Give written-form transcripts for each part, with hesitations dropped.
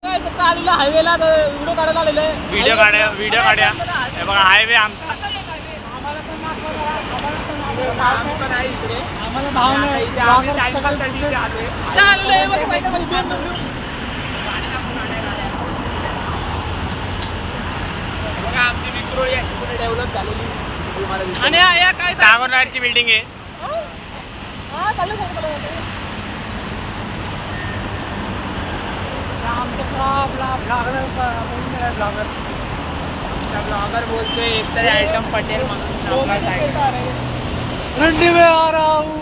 आलेलो हायवेला व्हिडिओ काढायला आलेलो आहे. व्हिडिओ काढ्या हे बघा हायवे आमचा. आम्हाला भाव नाही आमची विक्रोळी डेव्हलप झालेली आणि या काय टागोरनाडची बिल्डिंग आहे. ब्लॉगर बोलते एक तरी आयटम पटेल म्हणून ठंडी में आ रहा हूँ.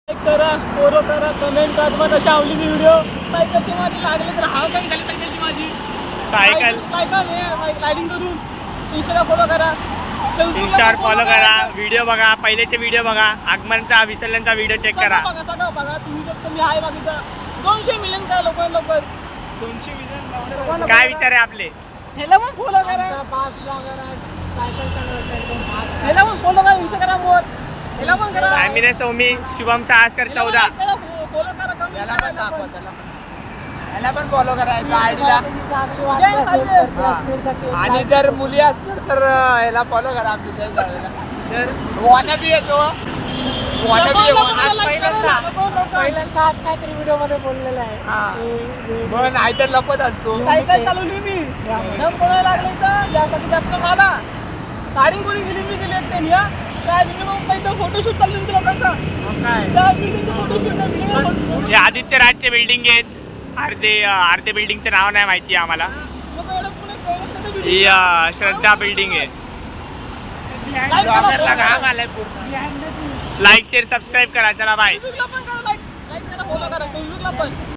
करा फॉलो करा कमेंट करा. तुम्हाला अशा आवडीची व्हिडिओ सायकलची माझी लागले तर हा पण झाली सायकलची माझी सायकल रायडिंग करून इंस्टाला फॉलो करा. इंस्टावर फॉलो करा. व्हिडिओ बघा पहिलेचे व्हिडिओ बघा. आगमनचा विसर्जनचा व्हिडिओ चेक करा. सगळं बघा तुम्ही फक्त मी आहे बाकीचा 200 मिलियन करा लवकर 200 मिलियन काय विचार आहे आपले. ह्याला पण फॉलो करा. पाच ब्लॉगर आहे सायकल चालवतात एकदम फास्ट. ह्याला पण फॉलो करा इंस्टाग्रामवर. ह्याला पण करा. आमिरे सौमी शुभम साहसकर 14. फॉलो करा कमेंट याला पण दाखवा त्याला ह्याला पण फॉलो करायचं आयडीला. आणि जर मुली असतील तर ह्याला फॉलो करा आमच्या तर वानाबी येतो पहिल्यांदा आज काहीतरी व्हिडिओ मध्ये बोललेला आहे. पण नाहीतर लपत असतो. सायकल चालवली मी दम कोणाला लागलं इथं जास्त मला गाडी कोणी गेली एकट्याने या काय मिनिमम फोटोशूट चालू होतं लोकांचा. फोटोशूट हे आदित्य राजचे बिल्डिंग आहेत. अर्धे बिल्डिंगचं नाव नाही माहिती आम्हाला. ही श्रद्धा बिल्डिंग आहे. लाईक शेअर सबस्क्राईब करा. चला बाय. पण करा लाईक करा फॉलो करा पण